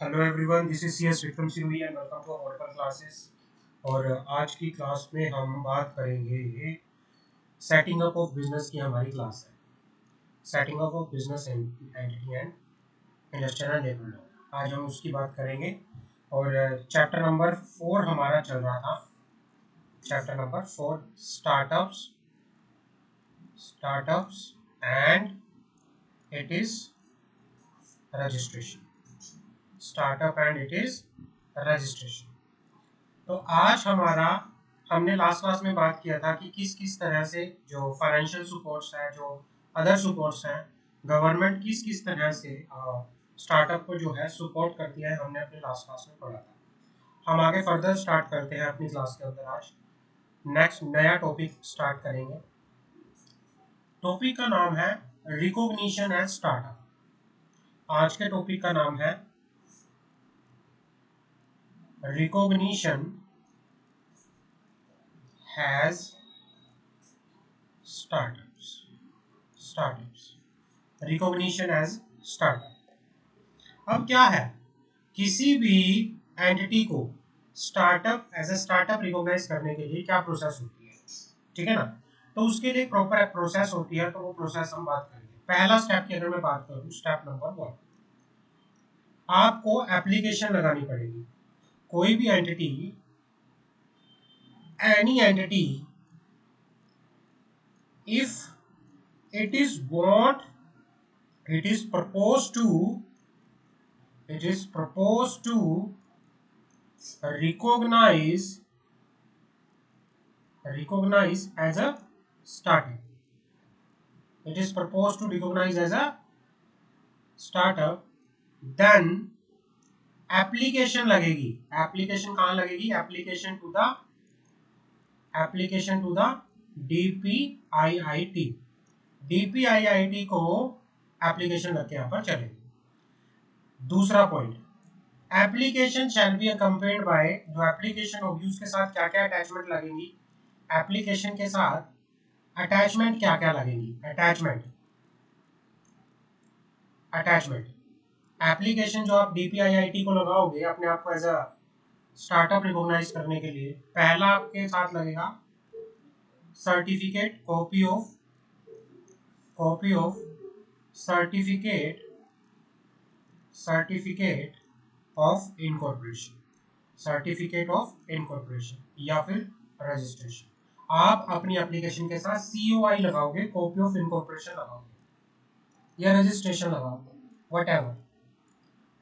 Hello everyone, this is CS Vikram Singh and welcome to our classes. और आज की class में हम बात करेंगे सेटिंग अप ऑफ बिजनेस की हमारी क्लास है। Setting up of business entity and industrial label law, आज हम उसकी बात करेंगे। और चैप्टर नंबर 4 हमारा चल रहा था। Chapter number 4 startups and it is registration. Startup and it is registration. तो आज हमने लास्ट क्लास में बात किया था कि किस किस तरह से जो फाइनेंशियल सपोर्ट्स है, जो अदर सपोर्ट्स हैं, गवर्नमेंट किस किस तरह से स्टार्टअप को जो है सपोर्ट करती है, हमने अपने लास्ट क्लास में पढ़ा था। हम आगे फर्दर स्टार्ट करते हैं अपनी क्लास के अंदर। आज नेक्स्ट नया टॉपिक स्टार्ट करेंगे। टॉपिक का नाम है रिकॉग्निशन एंड स्टार्टअप। आज के टॉपिक का नाम है recognition has startups recognition as startup। अब क्या है, किसी भी एंटिटी को startup as a startup recognise करने के लिए क्या प्रोसेस होती है, ठीक है ना। तो उसके लिए प्रॉपर प्रोसेस होती है, तो वो प्रोसेस हम बात करेंगे। पहला स्टेप की अगर मैं बात करूं, स्टेप नंबर 1, आपको एप्लीकेशन लगानी पड़ेगी। कोई भी entity, any entity, if it is want it is proposed to recognize as a startup. It is proposed to recognize as a startup, then application लगेगी। एप्लीकेशन कहाँ लगेगी? Application to the DPIIT। DPIIT को application लग के यहाँ पर चलेगी। दूसरा point, application shall be accompanied by, जो एप्लीकेशन होगी उसके साथ क्या क्या अटैचमेंट लगेंगी, एप्लीकेशन के साथ अटैचमेंट क्या क्या लगेंगी। अटैचमेंट एप्लीकेशन जो आप DPIIT को लगाओगे अपने आप को एज अ स्टार्टअप रिकॉग्नाइज करने के लिए, पहला आपके साथ लगेगा certificate, copy of certificate of incorporation या फिर रजिस्ट्रेशन। आप अपनी एप्लीकेशन के साथ COI लगाओगे, कॉपी ऑफ इनकॉर्पोरेशन लगाओगे या रजिस्ट्रेशन लगाओगे, व्हाटएवर,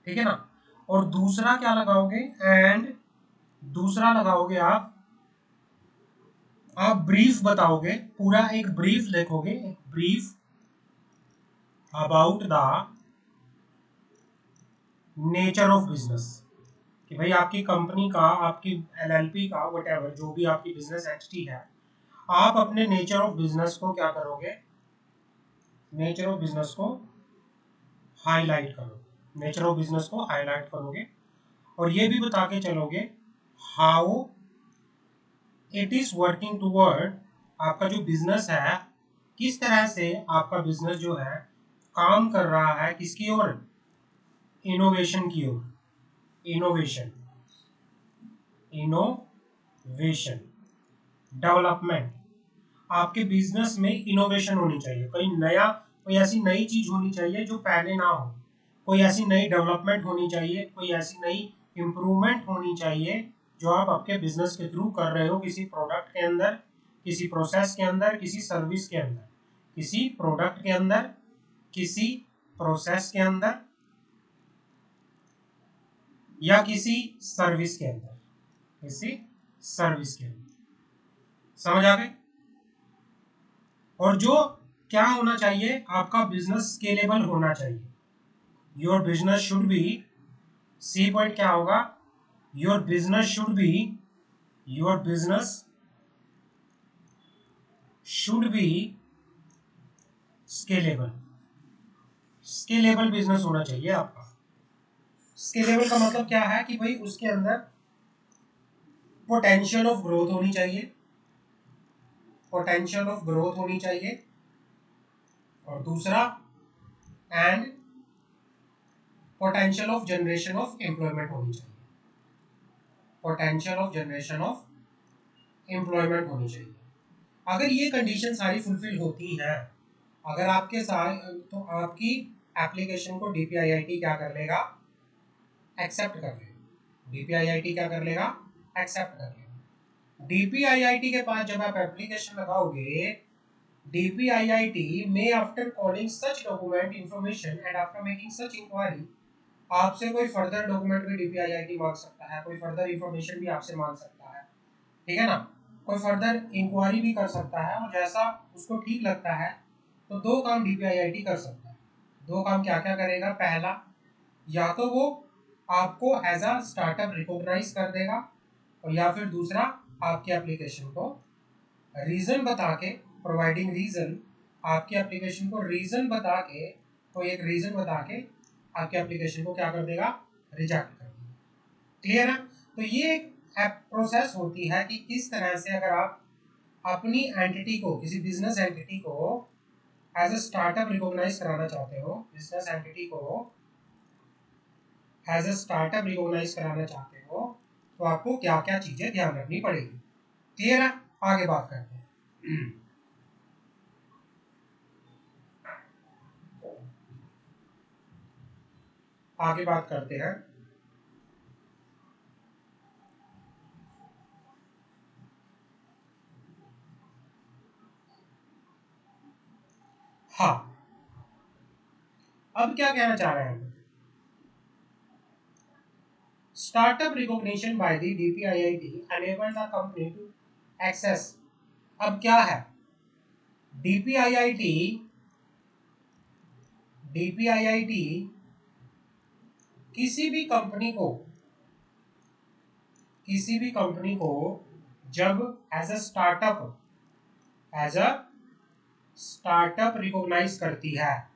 ठीक है ना। और दूसरा क्या लगाओगे? दूसरा लगाओगे आप ब्रीफ बताओगे, पूरा एक ब्रीफ लिखोगे, एक brief about the nature of business, कि भाई आपकी कंपनी का, आपकी LLP का, व्हाटएवर जो भी आपकी बिजनेस एंटिटी है, आप अपने नेचर ऑफ बिजनेस को क्या करोगे? नेचर ऑफ बिजनेस को हाईलाइट करोगे। और ये भी बता के चलोगे how it is working toward, आपका जो बिजनेस है किस तरह से आपका बिजनेस जो है काम कर रहा है, किसकी ओर? इनोवेशन की ओर। इनोवेशन डेवलपमेंट, आपके बिजनेस में इनोवेशन होनी चाहिए, कोई ऐसी नई चीज होनी चाहिए जो पहले ना हो, कोई ऐसी नई डेवलपमेंट होनी चाहिए, कोई ऐसी नई इम्प्रूवमेंट होनी चाहिए जो आप आपके बिजनेस के थ्रू कर रहे हो, किसी प्रोडक्ट के अंदर, किसी प्रोसेस के अंदर, किसी सर्विस के अंदर, किसी प्रोडक्ट के अंदर, किसी प्रोसेस के अंदर या किसी सर्विस के अंदर, समझ आ गए। और जो क्या होना चाहिए, आपका बिजनेस स्केलेबल होना चाहिए। Your business should be, C point क्या होगा? Your business should be scalable business होना चाहिए आपका। स्केलेबल का मतलब क्या है कि भाई उसके अंदर पोटेंशियल ऑफ ग्रोथ होनी चाहिए। और दूसरा, and potential of generation of employment होनी चाहिए, potential of generation of employment होनी चाहिए। अगर ये कंडीशन सारी फुलफिल होती हैं, अगर आपके साथ, तो आपकी एप्लीकेशन को डीपीआईआईटी क्या कर लेगा, एक्सेप्ट कर लेगा। डीपीआईआईटी क्या कर लेगा, एक्सेप्ट कर लेगा। डीपीआईआईटी के पास जब आप एप्लीकेशन लगाओगे, डीपीआईआईटी में after calling such document information and after making such inquiry, आपसे कोई फर्दर डॉक्यूमेंट भी डीपीआईआईटी मांग सकता है, कोई फर्दर इंफॉर्मेशन भी आपसे मांग सकता है, ठीक है ना, कोई फर्दर इंक्वायरी भी कर सकता है, और जैसा उसको ठीक लगता है तो दो काम डीपीआईआईटी कर सकता है। दो काम क्या क्या करेगा, पहला, या तो वो आपको एज अ स्टार्टअप रिकॉग्नाइज कर देगा, और या फिर दूसरा, आपके एप्लीकेशन को रीजन बता के, प्रोवाइडिंग रीजन, आपके एप्लीकेशन को रीजन बता के, कोई एक रीजन बता के आपके एप्लीकेशन को क्या कर देगा, रिजेक्ट कर देगा। क्लियर है? तो ये एक प्रोसेस होती है कि किस तरह से अगर आप अपनी एंटिटी को, किसी बिजनेस एंटिटी को एज अ स्टार्टअप रिकॉग्नाइज कराना चाहते हो, बिजनेस एंटिटी को एज अ स्टार्टअप रिकॉग्नाइज कराना चाहते हो, तो आपको क्या क्या चीजें ध्यान रखनी पड़ेगी। क्लियर है? आगे बात करते हैं। आगे बात करते हैं। हाँ, अब क्या कहना चाह रहे हैं, startup recognition by the DPIIT enable the company to access. अब क्या है, डीपीआईआईटी डीपीआईआईटी किसी भी कंपनी को, किसी भी कंपनी को जब एज अ स्टार्टअप रिकॉग्नाइज करती है,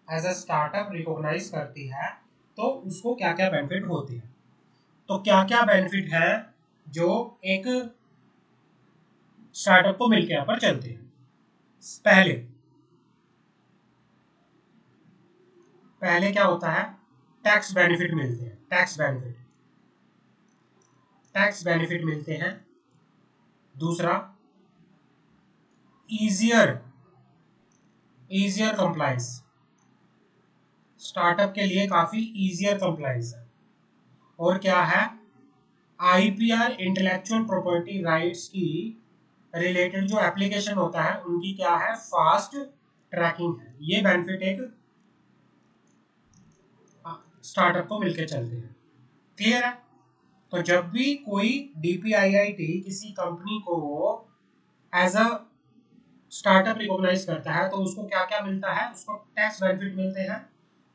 एज अ स्टार्टअप रिकॉग्नाइज करती है, तो उसको क्या क्या बेनिफिट होते हैं। तो क्या क्या बेनिफिट है जो एक स्टार्टअप को मिलकर यहाँ पर चलते हैं। पहले पहले क्या होता है, टैक्स बेनिफिट मिलते हैं, टैक्स बेनिफिट मिलते हैं। दूसरा, इजियर कंप्लायंस, स्टार्टअप के लिए काफी इजियर कंप्लायंस है। और क्या है, आईपीआर, इंटेलेक्चुअल प्रॉपर्टी राइट्स की रिलेटेड जो एप्लीकेशन होता है उनकी क्या है, फास्ट ट्रैकिंग है। ये बेनिफिट एक स्टार्टअप को मिलकर चलते हैं। क्लियर है? तो जब भी कोई डीपीआईआईटी किसी कंपनी को एज अ स्टार्टअप रिकॉग्नाइज करता है, तो उसको क्या क्या मिलता है, उसको टैक्स बेनिफिट मिलते हैं,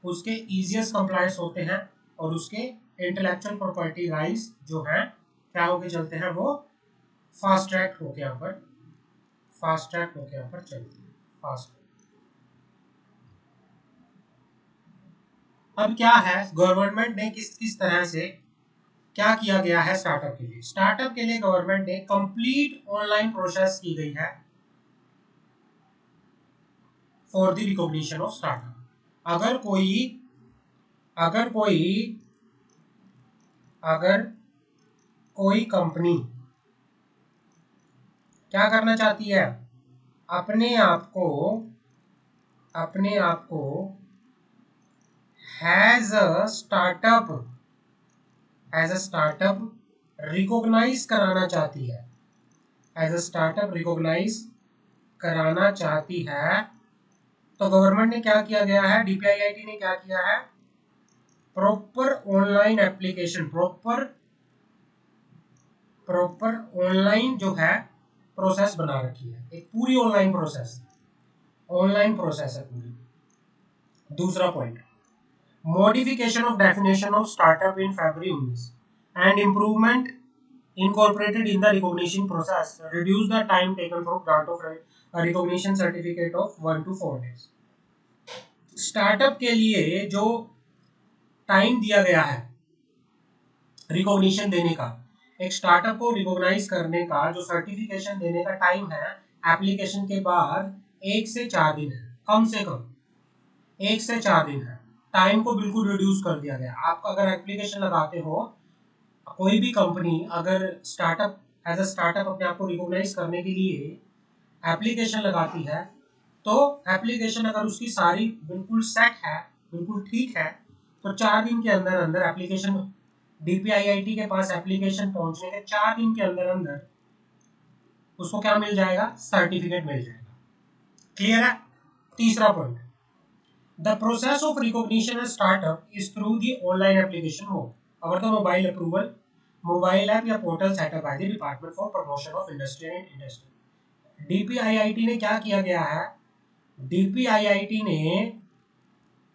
उसके इजिएस्ट कंप्लायंस होते हैं, और उसके इंटेलेक्चुअल प्रॉपर्टी राइट्स जो हैं क्या होके चलते हैं, वो फास्ट ट्रैक होके यहाँ पर चलते हैं। फास्ट। अब क्या है, गवर्नमेंट ने किस किस तरह से क्या किया गया है स्टार्टअप के लिए। स्टार्टअप के लिए गवर्नमेंट ने कंप्लीट ऑनलाइन प्रोसेस की गई है for the recognition of startup. अगर कोई अगर कोई कंपनी क्या करना चाहती है, अपने आप को एज अ स्टार्टअप रिकॉग्नाइज कराना चाहती है, एज अ स्टार्टअप रिकॉग्नाइज कराना चाहती है, तो गवर्नमेंट ने क्या किया गया है, डीपीआईआईटी ने क्या किया है, proper online application, proper online जो है प्रोसेस बना रखी है, एक पूरी ऑनलाइन प्रोसेस है पूरी। दूसरा point, modification of definition of startup in February 19 and improvement incorporated in the recognition process reduce the time taken for grant of a recognition certificate of 1 to 4 days। Startup के लिए जो time दिया गया है recognition देने का, एक startup को रिकॉग्नाइज करने का जो सर्टिफिकेशन देने का टाइम है एप्लीकेशन के बाद 1 से 4 दिन है, कम से कम 1 से 4 दिन है। टाइम को बिल्कुल रिड्यूस कर दिया गया। आप अगर एप्लीकेशन लगाते हो, कोई भी कंपनी अगर स्टार्टअप एज अ स्टार्टअप अपने आप को रिकॉग्नाइज करने के लिए एप्लीकेशन लगाती है, तो एप्लीकेशन अगर उसकी सारी बिल्कुल सेट है, बिल्कुल ठीक है, तो 4 दिन के अंदर अंदर एप्लीकेशन DPIIT के पास एप्लीकेशन पहुंचने के 4 दिन के अंदर अंदर उसको क्या मिल जाएगा, सर्टिफिकेट मिल जाएगा। क्लियर है। तीसरा point, the process of recognition startup is through the online application mode और the mobile approval, mobile app या portal setup by the department for promotion of industry and industry. DPIIT ने क्या किया गया है, DPIIT ने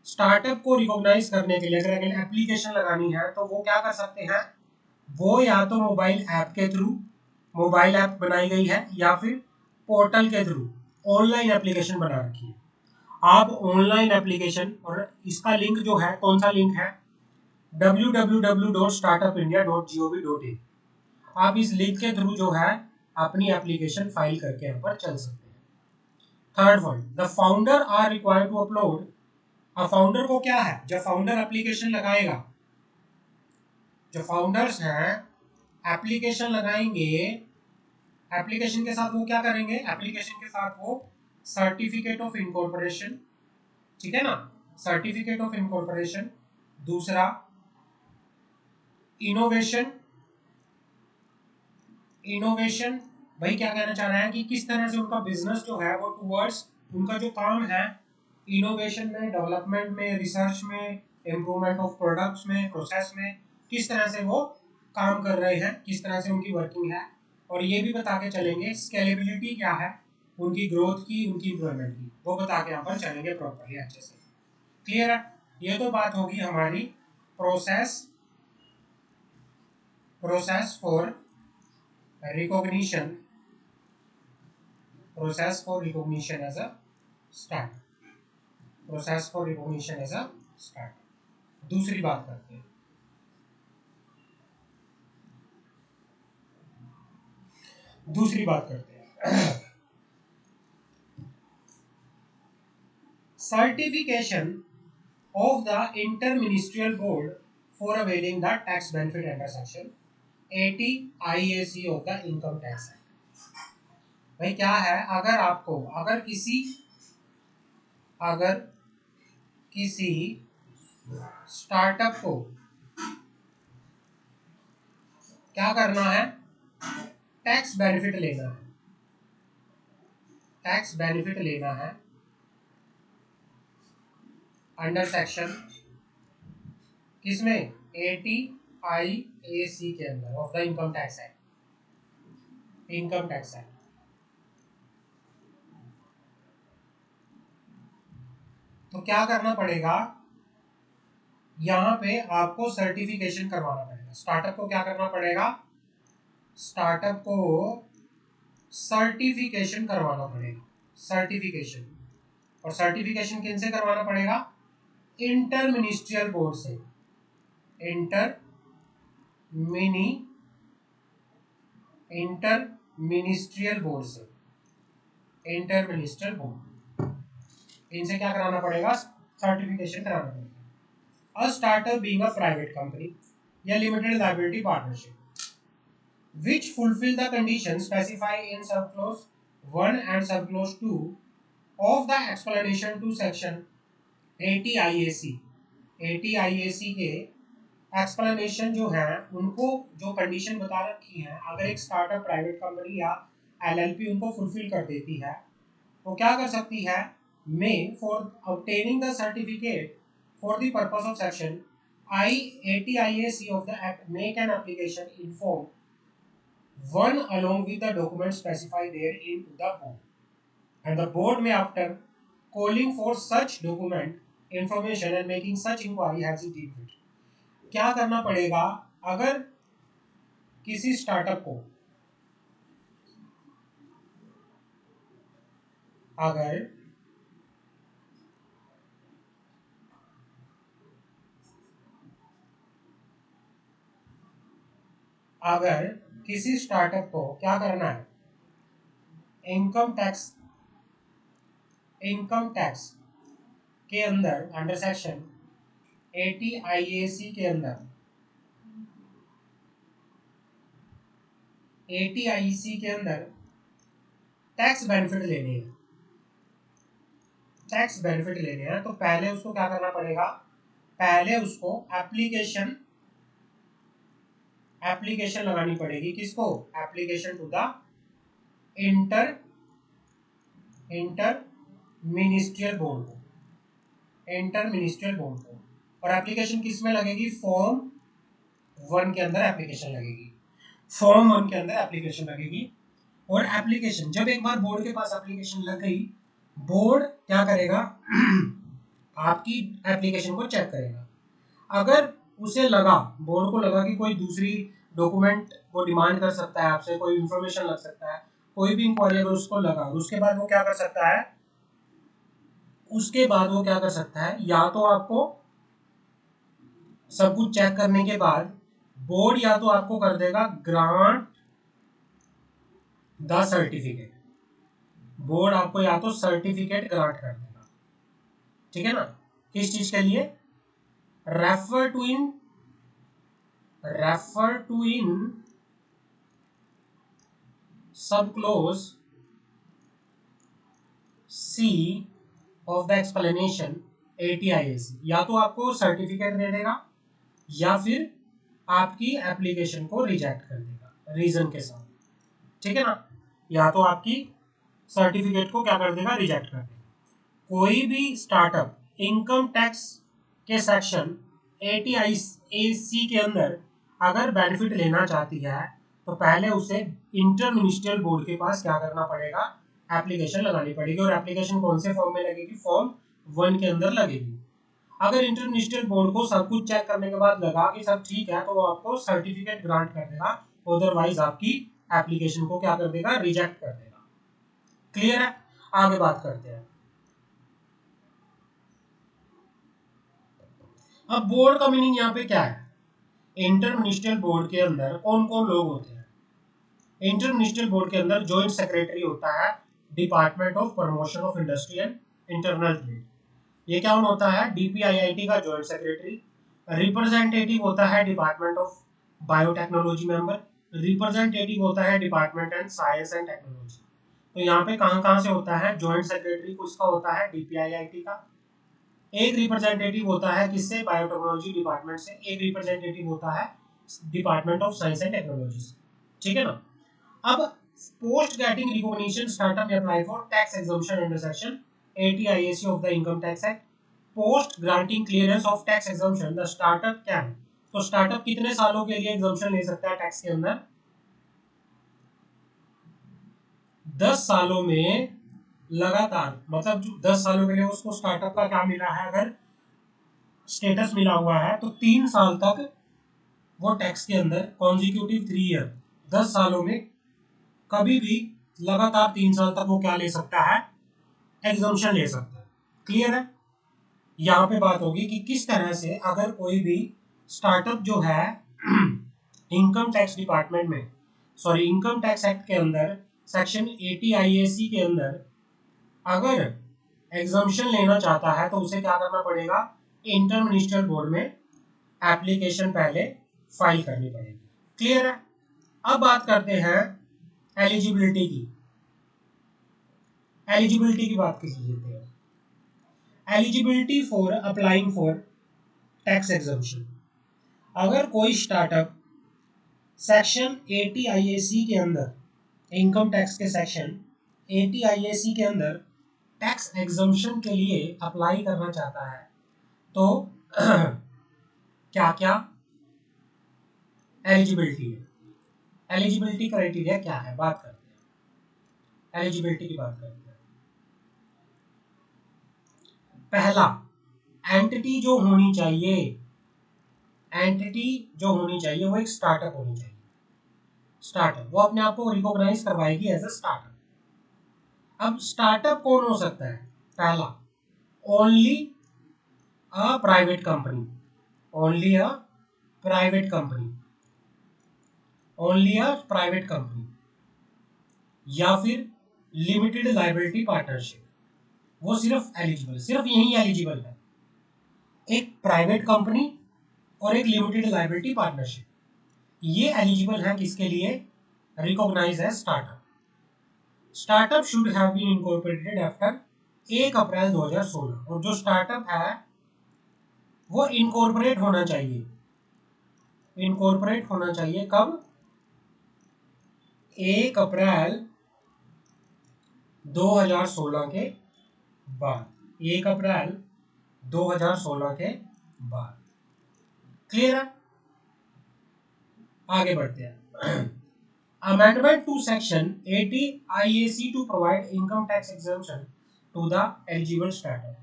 स्टार्टअप को recognise करने के लिए अगर एप्लीकेशन लगानी है तो वो क्या कर सकते हैं, वो या तो मोबाइल ऐप के थ्रू, मोबाइल ऐप बनाई गई है, या फिर पोर्टल के थ्रू ऑनलाइन एप्लीकेशन बना रखी है। आप ऑनलाइन एप्लीकेशन, और इसका लिंक जो है, कौन सा लिंक है, www.startupindia.gov.in। आप इस लिंक के थ्रू जो है अपनी एप्लीकेशन फाइल करके यहाँ पर चल सकते हैं। Third point, the founder are required to upload. अब फाउंडर को क्या है, जब फाउंडर एप्लीकेशन लगाएगा, जो फाउंडर्स हैं एप्लीकेशन लगाएंगे, एप्लीकेशन के साथ वो क्या करेंगे, एप्लीकेशन के साथ वो सर्टिफिकेट ऑफ इनकॉर्पोरेशन, ठीक है ना, सर्टिफिकेट ऑफ इनकॉर्पोरेशन, दूसरा इनोवेशन, इनोवेशन भाई क्या कहना चाह रहा है कि किस तरह से उनका बिजनेस जो है वो टुवर्ड्स, उनका जो काम है इनोवेशन में, डेवलपमेंट में, रिसर्च में, इम्प्रूवमेंट ऑफ प्रोडक्ट्स में, प्रोसेस में, किस तरह से वो काम कर रहे हैं, किस तरह से उनकी वर्किंग है, और ये भी बता के चलेंगे स्केलेबिलिटी क्या है उनकी ग्रोथ की, उनकी इम्प्लॉयमेंट की, वो बता के यहाँ पर चलेंगे प्रॉपरली अच्छे से। क्लियर है। ये तो बात होगी हमारी process, process for recognition, process for recognition as a startup, process for recognition as a startup। दूसरी बात करते हैं, दूसरी बात करते हैं certification of the interministerial board for availing the tax benefit under section 80 IAC of the income tax act. भाई क्या है, अगर आपको, अगर किसी स्टार्टअप को क्या करना है, टैक्स बेनिफिट लेना है, टैक्स बेनिफिट लेना है अंडर सेक्शन किसमें, 80 IAC के अंदर of the income tax act, income tax act. तो क्या करना पड़ेगा, यहाँ पे आपको सर्टिफिकेशन करवाना पड़ेगा। स्टार्टअप को क्या करना पड़ेगा, स्टार्टअप को सर्टिफिकेशन करवाना पड़ेगा, सर्टिफिकेशन। और सर्टिफिकेशन किन से करवाना पड़ेगा, इंटर मिनिस्ट्रियल बोर्ड से, इंटर मिनिस्ट्रियल बोर्ड से, इंटर मिनिस्ट्रियल बोर्ड, इनसे क्या कराना पड़ेगा, सर्टिफिकेशन कराना पड़ेगा। A startup being a private company या limited liability partnership which fulfill the conditions specified in subclause 1 and subclause 2 of the explanation to section 80 IAC, 80 IAC के explanation जो है उनको जो कंडीशन बता रखी है, अगर एक स्टार्टअप प्राइवेट कंपनी या LLP उनको फुलफिल कर देती है तो क्या कर सकती है, may for obtaining the certificate for the purpose of section 80 IAC of the act make an application in form 1 along with the document specified therein to the board, and the board may after calling for such document information and making such inquiry has it deemed fit। क्या करना पड़ेगा, अगर किसी startup को, अगर अगर किसी startup को क्या करना है, इनकम टैक्स, इनकम टैक्स के अंदर अंडर सेक्शन ATIAC के अंदर ATIC के अंदर टैक्स बेनिफिट लेने हैं, टैक्स बेनिफिट लेने हैं, तो पहले उसको क्या करना पड़ेगा, पहले उसको एप्लीकेशन लगानी पड़ेगी। किसको? Application to the inter ministerial board को, इंटर मिनिस्ट्रियल बोर्ड को। और एप्लीकेशन किस में लगेगी? फॉर्म 1 के अंदर एप्लीकेशन लगेगी, फॉर्म 1 के अंदर एप्लीकेशन लगेगी। और एप्लीकेशन जब एक बार बोर्ड के पास एप्लीकेशन लग गई, बोर्ड क्या करेगा आपकी एप्लीकेशन को चेक करेगा। अगर उसे लगा, बोर्ड को लगा कि कोई दूसरी डॉक्यूमेंट को डिमांड कर सकता है आपसे, कोई इंफॉर्मेशन लग सकता है, कोई भी इंक्वायरी अगर उसको लगा, उसके बाद वो क्या कर सकता है, उसके बाद वो क्या कर सकता है, या तो आपको सब कुछ चेक करने के बाद बोर्ड या तो आपको कर देगा ग्रांट द सर्टिफिकेट, बोर्ड आपको या तो सर्टिफिकेट ग्रांट कर देगा, ठीक है ना। किस चीज के लिए? Refer to in sub clause C of the explanation ATIAC, या तो आपको सर्टिफिकेट दे देगा या फिर आपकी एप्लीकेशन को रिजेक्ट कर देगा रीजन के साथ, ठीक है ना। या तो आपकी सर्टिफिकेट को क्या कर देगा, रिजेक्ट कर देगा। कोई भी स्टार्टअप इनकम टैक्स के सेक्शन ATIAC के अंदर अगर बेनिफिट लेना चाहती है, तो पहले उसे इंटर मिनिस्ट्रियल बोर्ड के पास क्या करना पड़ेगा, एप्लीकेशन लगानी पड़ेगी। और एप्लीकेशन कौन से फॉर्म में लगेगी? फॉर्म 1 के अंदर लगेगी। अगर इंटर मिनिस्ट्रियल बोर्ड को सब कुछ चेक करने के बाद लगा कि सब ठीक है, तो वो आपको सर्टिफिकेट ग्रांट कर देगा, अदरवाइज आपकी एप्लीकेशन को क्या कर देगा, रिजेक्ट कर देगा। क्लियर है? आगे बात करते हैं। अब बोर्ड का मीनिंग यहाँ पे क्या है? इंटर मिनिस्ट्रियल बोर्ड के अंदर कौन कौन लोग होते हैं? इंटर मिनिस्ट्रियल बोर्ड के अंदर जॉइंट सेक्रेटरी होता है department of promotion of industry and internal trade, ये क्या होता है, DPIIT का जॉइंट सेक्रेटरी। रिप्रेजेंटेटिव होता है department of biotechnology member, representative होता है department and science and technology. तो यहाँ पे कहाँ से होता है, जॉइंट सेक्रेटरी उसका होता है DPIIT का, एक रिप्रेजेंटेटिव होता है किससे, बायोटेक्नोलॉजी डिपार्टमेंट से, एक रिप्रेजेंटेटिव होता है department of science and technology से, ठीक है ना। अब पोस्ट गेटिंग रिकॉग्निशन स्टार्टअप में apply for tax exemption under section ATIAC of the income tax act, post granting clearance of tax exemption the startup can. तो startup कितने सालों के लिए एग्जम्पशन ले सकता है टैक्स के अंदर? 10 सालों में लगातार, मतलब जो 10 सालों के लिए उसको स्टार्टअप का क्या मिला है, अगर स्टेटस मिला हुआ है, तो 3 साल तक वो टैक्स के अंदर कॉन्जिक्यूटिव 3 ईयर, 10 सालों में कभी भी लगातार 3 साल तक वो क्या ले सकता है, एग्जम्पशन ले सकता है। क्लियर है? यहाँ पे बात होगी कि किस तरह से अगर कोई भी स्टार्टअप जो है इनकम टैक्स डिपार्टमेंट में, सॉरी इनकम टैक्स एक्ट के अंदर सेक्शन ATIAC के अंदर अगर एग्जम्पशन लेना चाहता है, तो उसे क्या करना पड़ेगा, इंटर मिनिस्ट्रियल बोर्ड में एप्लीकेशन पहले फाइल करनी पड़ेगी। क्लियर है? अब बात करते हैं एलिजिबिलिटी की, एलिजिबिलिटी की बात कर लेते हैं। Eligibility for applying for tax exemption, अगर कोई स्टार्टअप सेक्शन ATIAC के अंदर, इनकम टैक्स के सेक्शन ATIAC के अंदर टैक्स एग्जम्पशन के लिए अप्लाई करना चाहता है, तो क्या क्या एलिजिबिलिटी है, एलिजिबिलिटी क्राइटेरिया क्या है, बात करते हैं, एलिजिबिलिटी की बात करते हैं। पहला, एंटिटी जो होनी चाहिए, एंटिटी जो होनी चाहिए वो एक स्टार्टअप होनी चाहिए, स्टार्टअप वो अपने आप को रिकॉग्नाइज करवाएगी एज अ स्टार्टअप। अब स्टार्टअप कौन हो सकता है? पहला, ओनली अ प्राइवेट कंपनी, ओनली अ प्राइवेट कंपनी, ओनली अ प्राइवेट कंपनी, या फिर लिमिटेड लायबिलिटी पार्टनरशिप, वो सिर्फ एलिजिबल, सिर्फ यही एलिजिबल है। एक प्राइवेट कंपनी और एक लिमिटेड लायबिलिटी पार्टनरशिप, ये एलिजिबल है किसके लिए? Recognise as startup. Startup should have been incorporated after 1 April 2016, और जो स्टार्टअप है वो इनकॉर्पोरेट होना चाहिए। इनकॉर्पोरेट होना चाहिए कब? 1 अप्रैल 2016 के बाद। 1 अप्रैल 2016 के बाद। क्लियर है? आगे बढ़ते हैं। Amendment to section 80 IAC to provide income tax exemption to the eligible startup.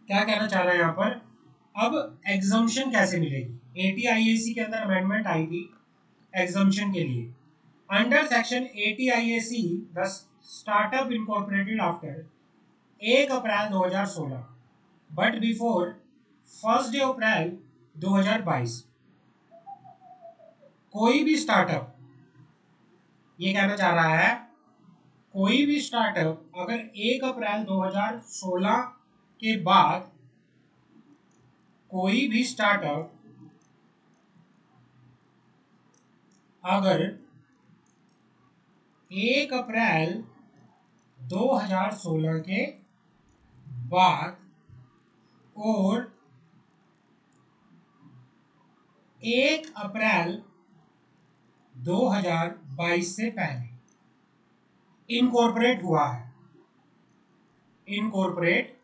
क्या कहना चाह रहा है यहाँ पर? अब एग्जम्पशन कैसे मिलेगी? 80 IAC के अंदर अमेंडमेंट आई थी एग्जम्पशन के लिए। Under section 80 IAC the startup incorporated after 1 April 2016 but before 1 अप्रैल 2022। कोई भी स्टार्टअप, ये कहना चाह रहा है, कोई भी स्टार्टअप अगर 1 अप्रैल 2016 के बाद, कोई भी स्टार्टअप अगर 1 अप्रैल 2016 के बाद और 1 अप्रैल 2022 से पहले इनकॉर्पोरेट हुआ है, इनकॉर्पोरेट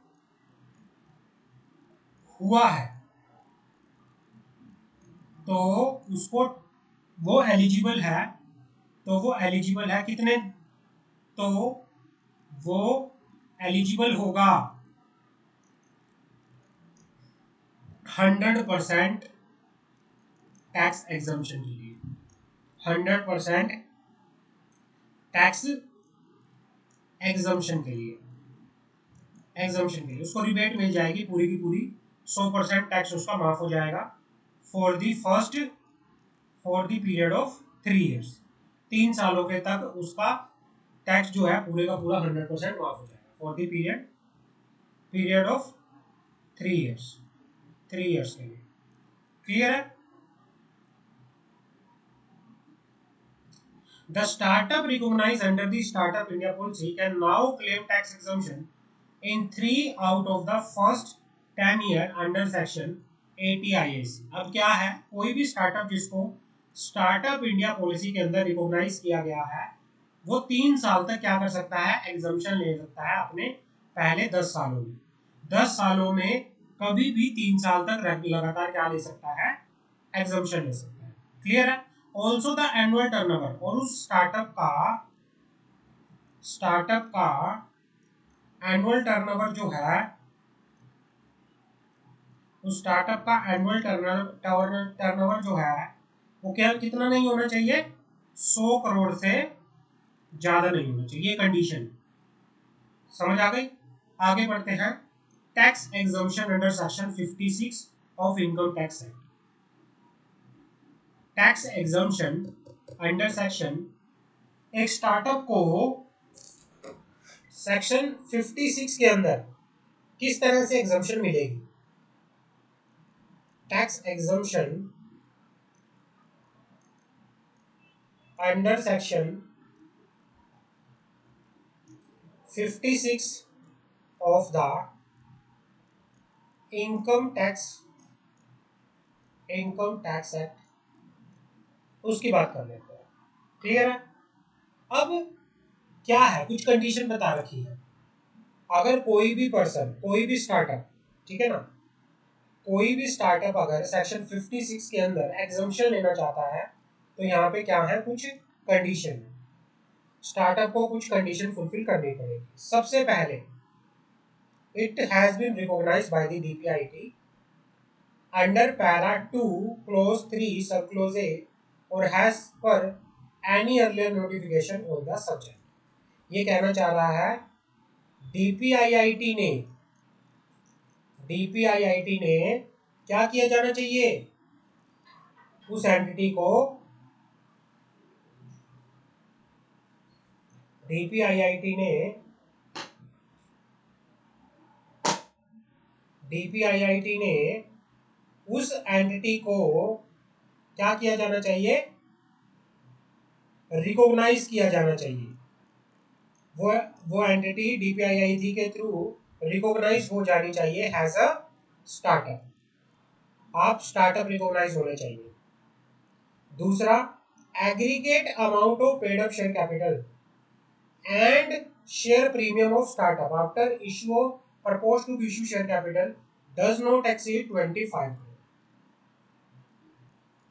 हुआ है, तो उसको, वो एलिजिबल है, तो वो एलिजिबल है कितने? तो वो एलिजिबल होगा 100% टैक्स एग्जम्पशन के लिए। 100% टैक्स एग्जम्पशन के लिए, एग्जम्पशन के लिए उसको रिबेट मिल जाएगी पूरी की पूरी। 100% टैक्स उसका माफ हो जाएगा for the period of 3 years। 3 सालों के तक उसका टैक्स जो है पूरे का पूरा 100% माफ हो जाएगा for the period of 3 years, 3 years के लिए। क्लियर है? The startup recognized under the Startup India policy can now claim tax exemption in 3 out of the first 10 year under section 80 IAC। अब क्या है, कोई भी स्टार्टअप जिसको स्टार्टअप इंडिया पॉलिसी के अंदर रिकॉग्नाइज किया गया है, वो 3 साल तक क्या कर सकता है? एग्जम्पशन ले सकता है अपने पहले 10 सालों में। 10 सालों में कभी भी 3 साल तक लगातार क्या ले सकता है? एग्जम्पशन ले सकता है। क्लियर है? ऑल्सो द एनुअल टर्नओवर, और उस स्टार्टअप का एनुअल टर्नओवर जो है, उस स्टार्टअप का एनुअल टर्नओवर जो है वो क्या, कितना नहीं होना चाहिए? 100 करोड़ से ज्यादा नहीं होना चाहिए, ये कंडीशन। समझ आ गई? आगे बढ़ते हैं। Tax exemption under section 56 of income tax act. Tax exemption under section, एक स्टार्टअप को सेक्शन 56 के अंदर किस तरह से एग्जम्पशन मिलेगी? Tax exemption under section 56 of the income tax act, उसकी बात कर लेते हैं। क्लियर है? अब क्या है, कुछ कंडीशन बता रखी है। अगर कोई भी पर्सन, कोई भी स्टार्टअप, ठीक है ना, कोई भी स्टार्टअप अगर सेक्शन 56 के अंदर एग्जम्पशन लेना चाहता है, तो यहाँ पे क्या है, कुछ कंडीशन है। स्टार्टअप को कुछ कंडीशन फुलफिल करनी पड़ेगी। सबसे पहले, it has been recognised by the DPIT under para 2 clause 3 sub clause A और has per any earlier notification on the subject. ये कहना चाह रहा है DPIIT ने क्या किया जाना चाहिए? उस एंटिटी को डीपीआईआईटी ने उस एंटिटी को क्या किया जाना चाहिए, रिकॉग्नाइज किया जाना चाहिए। वो एंटिटी डीपीआईआईटी के थ्रू रिकॉग्नाइज हो जानी चाहिए एज अ स्टार्टअप। आप स्टार्टअप रिकॉग्नाइज होने चाहिए। दूसरा, aggregate amount of paid up share capital and share premium of startup after issue of propose to issue share capital does not exceed 25 crore.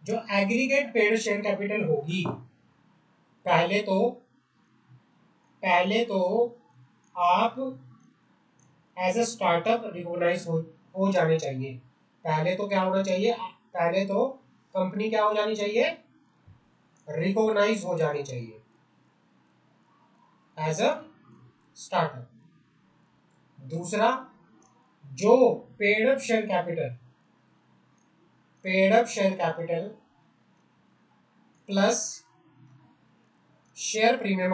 जो aggregate paid share capital होगी, पहले तो आप as a startup recognise हो जाने चाहिए। पहले तो क्या होना चाहिए, पहले तो कंपनी क्या हो जानी चाहिए, रिकॉग्नाइज हो जानी चाहिए एज अ स्टार्टअप। दूसरा, जो paid up share capital plus share premium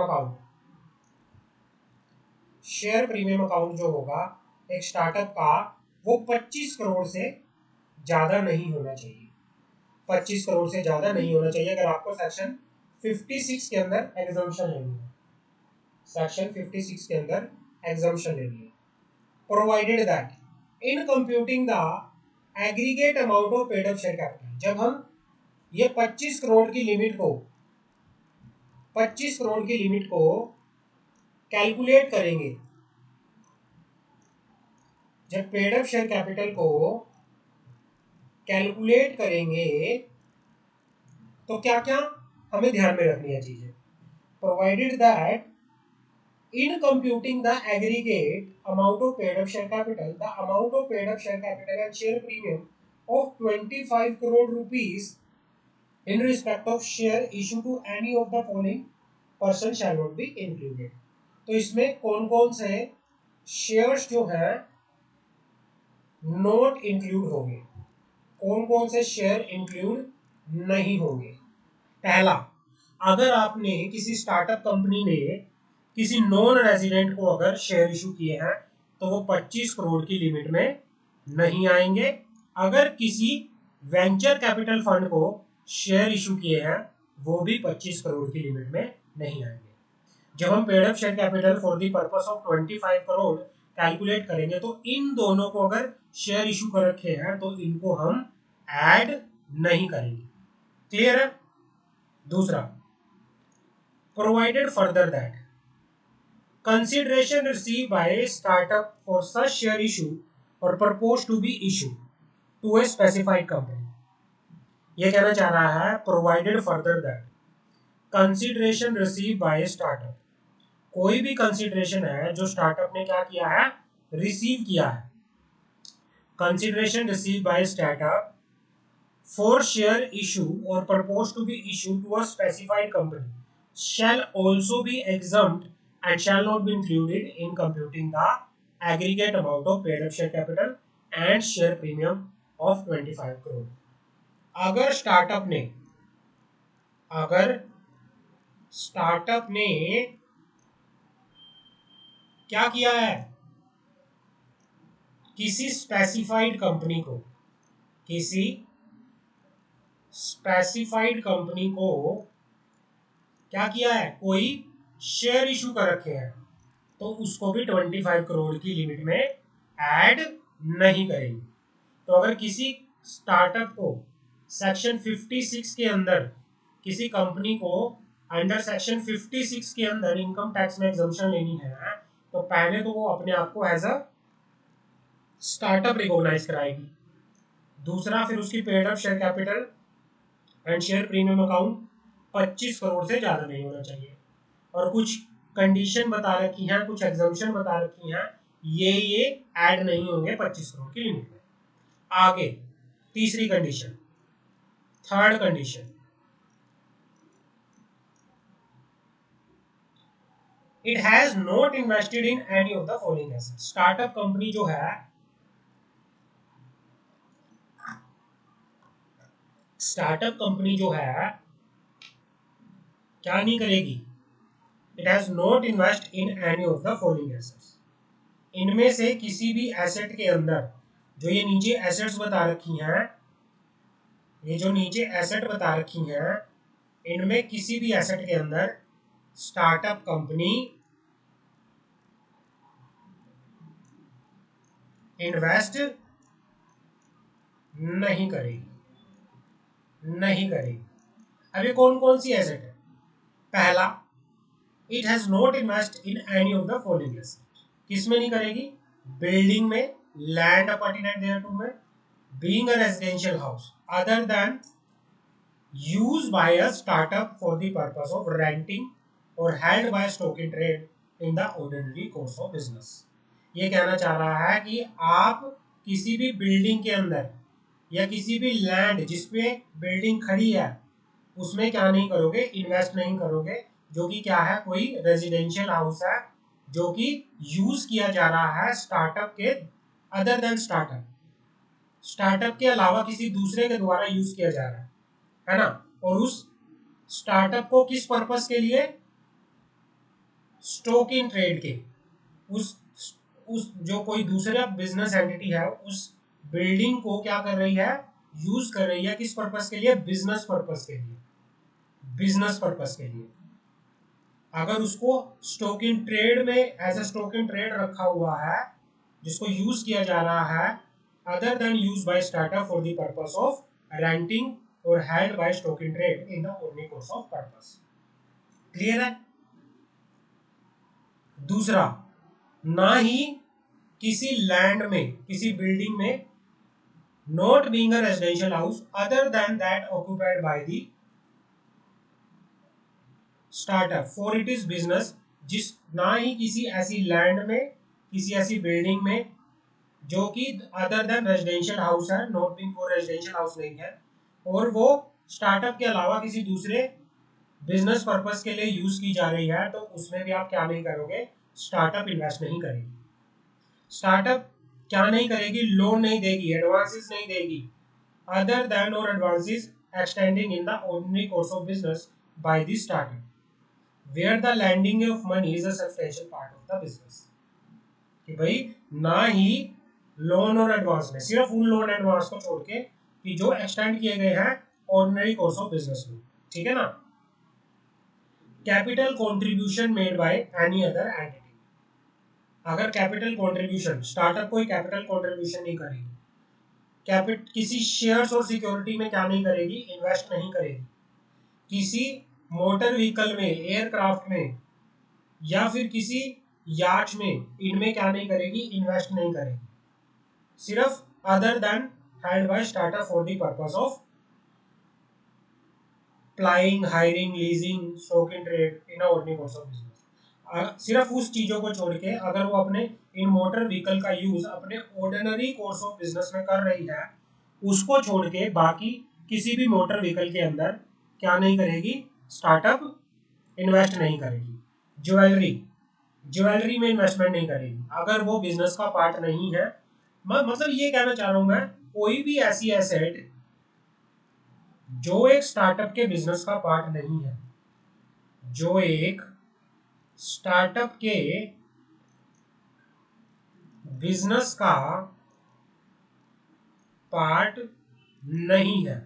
account जो होगा एक स्टार्टअप का, वो 25 करोड़ से ज्यादा नहीं होना चाहिए। 25 करोड़ से ज्यादा नहीं होना चाहिए। अगर आपको सेक्शन 56 के अंदर एग्जम्पशन लेनी है, सेक्शन 56 के अंदर एग्जम्पशन लेनी है, provided that in computing the aggregate amount of paid up share capital, जब हम ये 25 करोड़ की लिमिट को कैलकुलेट करेंगे, जब पेड अप शेयर कैपिटल को कैलकुलेट करेंगे तो क्या क्या हमें ध्यान में रखनी है चीजें। Provided that in computing the aggregate amount of paid up share capital, the amount of paid up share capital and share premium of 25 crore rupees in respect of share issued to any of the following person shall not be included। तो इसमें कौन कौन से shares जो है not include होंगे, कौन कौन से शेयर इंक्लूड नहीं होंगे। पहला, अगर आपने किसी स्टार्टअप कंपनी ने किसी नॉन रेजिडेंट को अगर शेयर इशू किए हैं तो वो 25 करोड़ की लिमिट में नहीं आएंगे। अगर किसी वेंचर कैपिटल फंड को शेयर इशू किए हैं वो भी 25 करोड़ की लिमिट में नहीं आएंगे। जब हम paid up share capital for the purpose of 25 crore calculate करेंगे तो इन दोनों को अगर शेयर इशू कर रखे हैं तो इनको हम ऐड नहीं करेंगे। क्लियर है। दूसरा, provided further that consideration received by a startup for such share issue or proposed to be issued to a specified company। ये कहना चाह रहा है provided further that consideration received by a startup, कोई भी consideration है जो startup ने क्या किया है, receive किया है। consideration received by a startup for share issue or proposed to be issued to a specified company shall also be exempt and shall not be included in computing the aggregate amount of paid up share capital and share premium of 25 crore। अगर startup ने क्या किया है, किसी specified company को क्या किया है, कोई शेयर इशू कर रखे हैं तो उसको भी 25 करोड़ की लिमिट में ऐड नहीं करेंगे। तो अगर किसी स्टार्टअप को सेक्शन 56 के अंदर, किसी कंपनी को अंडर सेक्शन 56 के अंदर इनकम टैक्स में एग्जम्पशन लेनी है तो पहले तो वो अपने आप को एज अ स्टार्टअप रिकॉग्नाइज कराएगी। दूसरा, फिर उसकी paid up share capital and share premium account 25 crore से ज्यादा नहीं होना चाहिए। और कुछ कंडीशन बता रखी हैं, कुछ एग्जम्पशन बता रखी हैं, ये ऐड नहीं होंगे 25 करोड़ की लिमिट में। आगे तीसरी condition, third condition, it has not invested in any of the following assets. Startup company जो है, क्या नहीं करेगी, it has not invest in any of the following assets, इनमें से किसी भी एसेट के अंदर, जो ये नीचे एसेट्स बता रखी हैं, ये जो नीचे एसेट बता रखी हैं, इनमें किसी भी एसेट के अंदर स्टार्टअप कंपनी इन्वेस्ट नहीं करेगी, नहीं करेगी। अब ये कौन कौन सी एसेट है? पहला, it has not invest in any of the following asset, किसमें नहीं करेगी? बिल्डिंग में, लैंड अपॉर्चुनिटी देयर टू में, being a residential house other than used by a startup for the purpose of renting or held by stock in trade in the ordinary course of business। ये कहना चाह रहा है कि आप किसी भी बिल्डिंग के अंदर या किसी भी लैंड जिसपे बिल्डिंग खड़ी है उसमें क्या नहीं करोगे? इन्वेस्ट नहीं करोगे, जो कि क्या है? कोई रेजिडेंशियल हाउस है जो कि यूज किया जा रहा है स्टार्टअप के, अदर देन स्टार्टअप, स्टार्टअप के अलावा किसी दूसरे के द्वारा यूज किया जा रहा है ना? और उस स्टार्टअप को किस पर्पस के लिए? स्टॉक इन ट्रेड के, उस जो कोई दूसरा बिजनेस एंटिटी है उस बिल्डिंग को क्या कर रही है? यूज कर रही है, किस पर्पस के लिए? बिजनेस पर्पस के लिए, बिजनेस पर्पस के लिए। अगर उसको स्टॉक इन ट्रेड में as a stock in trade रखा हुआ है, जिसको यूज किया जा रहा है other than use by startup for the purpose of renting और held by stock in trade in the ordinary course of purpose. Clear है? दूसरा, ना ही किसी लैंड में, किसी बिल्डिंग में, not being a residential house other than that occupied by the startup for it is business, जिस ना ही किसी ऐसी लैंड में, किसी ऐसी बिल्डिंग में जो कि अदर देन रेजिडेंशियल हाउस है, not being for residential house नहीं है, और वो स्टार्टअप के अलावा किसी दूसरे बिजनेस पर्पस के लिए यूज की जा रही है, तो उसमें भी आप क्या नहीं करोगे? स्टार्टअप इन्वेस्ट नहीं करेगी। स्टार्टअप क्या नहीं करेगी? लोन नहीं देगी, एडवांसेस नहीं देगी, अदर देन और advances extending in the ordinary course of business by the startup where the landing of money is a substantial part of the business. कि भाई ना ही लोन और एडवांस में, सिर्फ उन लोन एडवांस को छोड़ के कि जो एक्सटेंड किए गए हैं ऑर्डिनरी कोर्स ऑफ बिजनेस में, ठीक है ना? Capital contribution made by any other entity, अगर कैपिटल कंट्रीब्यूशन, स्टार्टअप कोई कैपिटल कंट्रीब्यूशन नहीं करेगी, किसी शेयर्स और सिक्योरिटी में क्या नहीं करेगी? इन्वेस्ट नहीं करेगी, किसी मोटर व्हीकल में, एयरक्राफ्ट में या फिर किसी याच में, इनमें क्या नहीं करेगी? इन्वेस्ट नहीं करेगी, सिर्फ other than held by startup for the purpose of plying, hiring, leasing, stock in trade in ordinary course of business. सिर्फ उस चीजों को छोड़ के अगर वो अपने इन मोटर व्हीकल का यूज अपने ऑर्डिनरी कोर्स ऑफ बिजनेस में कर रही है, उसको छोड़ के बाकी किसी भी मोटर व्हीकल के अंदर क्या नहीं करेगी? स्टार्टअप इन्वेस्ट नहीं करेगी। ज्वेलरी, ज्वेलरी में इन्वेस्टमेंट नहीं करेगी अगर वो बिजनेस का पार्ट नहीं है। मतलब ये कहना चाह रहा हूं मैं, कोई भी ऐसी एसेट जो एक स्टार्टअप के बिजनेस का पार्ट नहीं है, जो एक स्टार्टअप के बिजनेस का पार्ट नहीं है,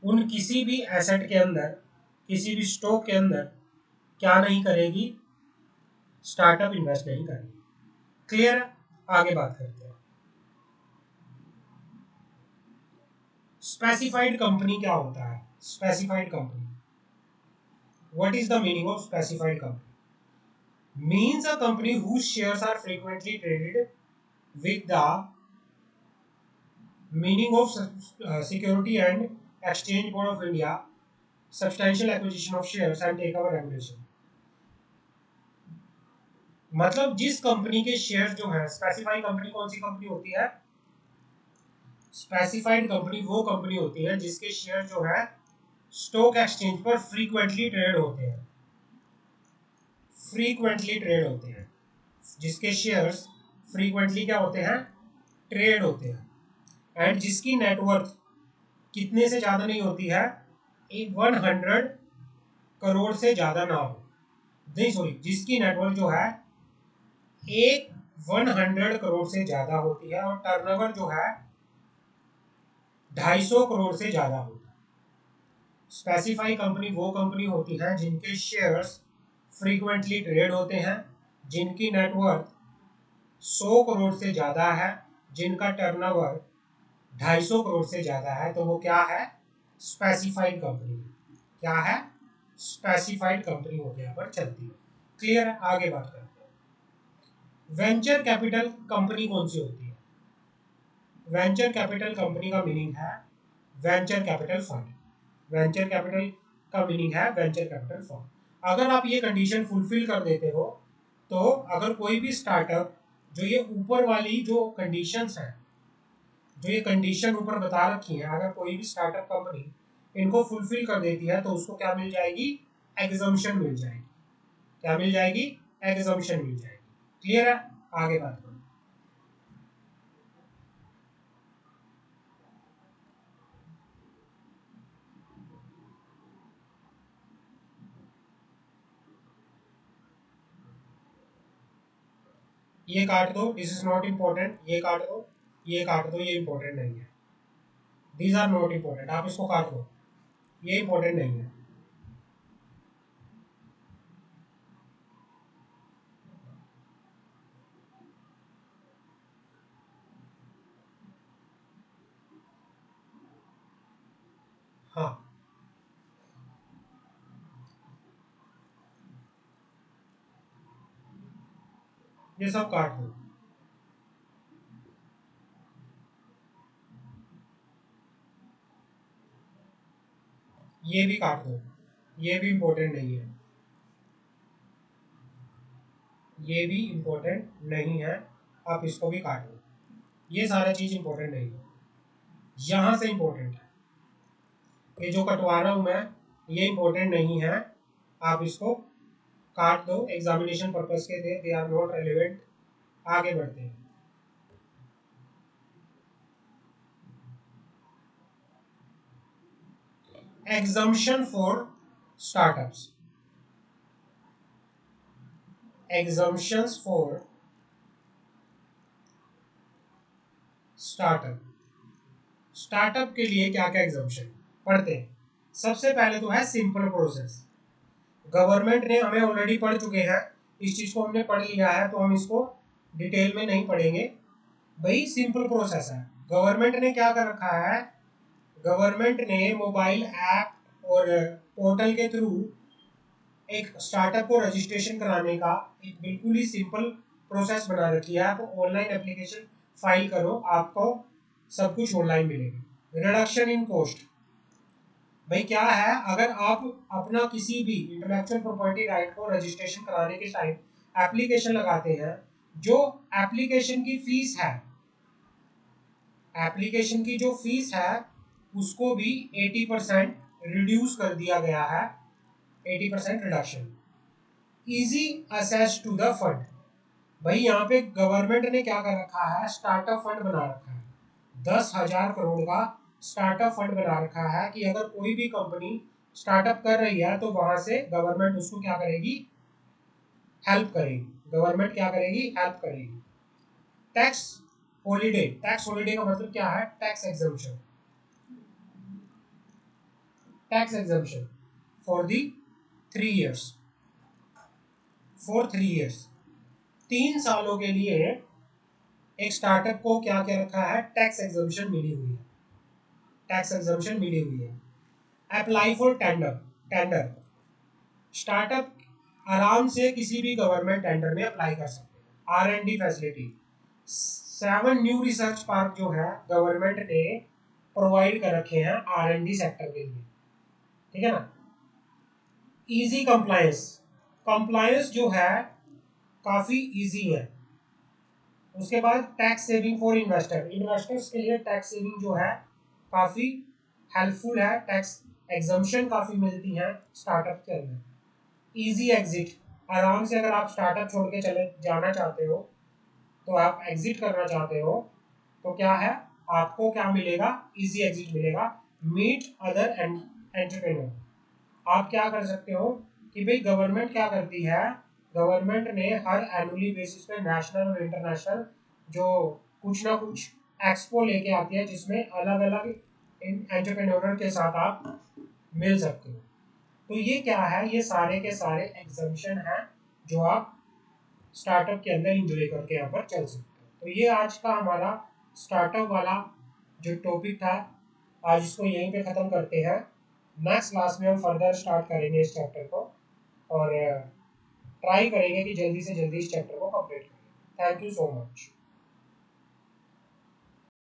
उन किसी भी एसेट के अंदर, किसी भी स्टॉक के अंदर क्या नहीं करेगी? स्टार्टअप इन्वेस्ट नहीं करेगी। क्लियर है? आगे बात करते हैं। स्पेसिफाइड कंपनी क्या होता है? Specified company, what is the meaning of specified company? Means a company whose shares are frequently traded with the meaning of Security and Exchange Board of India, substantial acquisition of shares and takeover regulation। मतलब जिस company के share जो है, specified company कौन सी company होती है? Specified company वो company होती है जिसके शेयर जो है स्टॉक एक्सचेंज पर फ्रीक्वेंटली ट्रेड होते हैं, फ्रीक्वेंटली ट्रेड होते हैं, जिसके शेयर्स फ्रीक्वेंटली क्या होते हैं? ट्रेड होते हैं, एंड जिसकी नेटवर्थ कितने से ज्यादा नहीं होती है? 100 करोड़ से ज्यादा ना हो, नहीं सॉरी, जिसकी नेटवर्थ जो है एक 100 करोड़ से ज्यादा होती है और टर्नओवर जो है 250 करोड़ से ज्यादा होता है। स्पेसिफाई कंपनी वो कंपनी होती है जिनके शेयर्स फ्रीक्वेंटली ट्रेड होते हैं, जिनकी नेटवर्थ 100 करोड़ से ज्यादा है, जिनका टर्नओवर 250 करोड़ से ज्यादा है, तो वो क्या है? Specified company. क्या है? स्पेसिफाइड कंपनी हो गया पर चलती है। क्लियर है? आगे बात करते हैं। वेंचर कैपिटल कंपनी कौन सी होती है? वेंचर कैपिटल कंपनी का मीनिंग है venture capital fund. Venture capital का मीनिंग है वेंचर कैपिटल फंड। अगर आप ये कंडीशन फुलफिल कर देते हो, तो अगर कोई भी स्टार्टअप जो ये ऊपर वाली जो कंडीशंस हैं, जो ये कंडीशन ऊपर बता रखी है, अगर कोई भी स्टार्टअप कंपनी इनको फुलफिल कर देती है तो उसको क्या मिल जाएगी? एग्जम्पशन मिल जाएगी। क्या मिल जाएगी? एग्जम्पशन मिल जाएगी। क्लियर है? आगे बात करो। ये काट दो, दिस इज नॉट इम्पोर्टेंट। ये काट दो, ये काट दो, ये इम्पोर्टेंट नहीं है। दीज आर नॉट इम्पोर्टेंट, आप इसको काट दो, ये इम्पोर्टेंट नहीं है। हाँ, ये सब काट दो। ये भी काट दो, ये भी इम्पोर्टेंट नहीं है। ये भी इम्पोर्टेंट नहीं है, आप इसको भी काट दो। ये सारा चीज इम्पोर्टेंट नहीं है, यहाँ से इम्पोर्टेंट है। ये जो कटवा रहा हूँ मैं, ये इम्पोर्टेंट नहीं है, आप इसको काट दो। एग्जामिनेशन पर्पज के लिए दे आर नॉट रेलिवेंट। आगे बढ़ते हैं। Exemption for startups. Exemptions for startup. Startup के लिए क्या क्या एग्जम्पशन पढ़ते हैं। सबसे पहले तो है सिंपल प्रोसेस। गवर्नमेंट ने, हमें ऑलरेडी पढ़ चुके हैं, इस चीज को हमने पढ़ लिया है, तो हम इसको डिटेल में नहीं पढ़ेंगे। भाई सिंपल प्रोसेस है। गवर्नमेंट ने क्या कर रखा है? गवर्नमेंट ने मोबाइल ऐप और पोर्टल के थ्रू एक स्टार्टअप को रजिस्ट्रेशन कराने का एक बिल्कुल ही सिंपल प्रोसेस बना रखी है। आप ऑनलाइन एप्लीकेशन फाइल करो, आपको सब कुछ ऑनलाइन मिलेगा। Reduction in cost. भाई क्या है, अगर आप अपना किसी भी इंटेलेक्चुअल प्रॉपर्टी राइट को रजिस्ट्रेशन कराने के टाइम एप्लीकेशन लगाते हैं, जो एप्लीकेशन की फीस है, एप्लीकेशन की जो फीस है उसको भी 80% रिड्यूस कर दिया गया है। 80% reduction. Easy access to the fund. भाई यहाँ पे गवर्नमेंट ने क्या कर रखा है? स्टार्टअप फंड बना रखा है। 10,000 करोड़ का स्टार्टअप फंड बना रखा है कि अगर कोई भी कंपनी स्टार्टअप कर रही है तो वहां से गवर्नमेंट उसको क्या करेगी? हेल्प करेगी। गवर्नमेंट क्या करेगी? हेल्प करेगी। Tax holiday. टैक्स हॉलीडे का मतलब क्या है? Tax exemption. Tax exemption for the 3 years। For 3 years, 3 सालों के लिए एक स्टार्टअप को क्या क्या रखा है? टैक्स एग्जम्पशन मिली हुई है। टैक्स एग्जम्पशन मिली हुई है। Apply for tender. Tender. Startup आराम से किसी भी गवर्नमेंट टेंडर में अप्लाई कर सकते हैं। R&D facility. 7 new research park जो है गवर्नमेंट ने प्रोवाइड कर रखे हैं R&D सेक्टर के लिए। ठीक है ना? Easy compliance. कंप्लायंस जो है काफी इजी है। उसके बाद tax saving for investor. Investors के लिए टैक्स सेविंग जो है काफी हेल्पफुल है। टैक्स एग्जम्पशन काफी मिलती है स्टार्टअप के अंदर। Easy exit. आराम से अगर आप स्टार्टअप छोड़ के चले जाना चाहते हो, तो आप एग्जिट करना चाहते हो, तो क्या है? आपको क्या मिलेगा? इजी एग्जिट मिलेगा। Meet other entrepreneur. आप क्या कर सकते हो? कि भाई गवर्नमेंट क्या करती है, गवर्नमेंट ने हर एनुअली बेसिस पे नेशनल और इंटरनेशनल जो कुछ ना कुछ एक्सपो लेके आती है, जिसमें अलग अलग एंटरप्रेन्योर के साथ आप मिल सकते हो। तो ये क्या है, ये सारे के सारे एग्जामिशन हैं जो आप स्टार्टअप के अंदर इंजॉय करके यहाँ पर चल सकते हो। तो ये आज का हमारा स्टार्टअप वाला जो टॉपिक था, आज इसको यहीं पे ख़त्म करते हैं। नेक्स्ट क्लास में हम फर्दर स्टार्ट करेंगे इस चैप्टर को, और ट्राई करेंगे कि जल्दी से जल्दी इस चैप्टर को कंप्लीट करें। Thank you so much.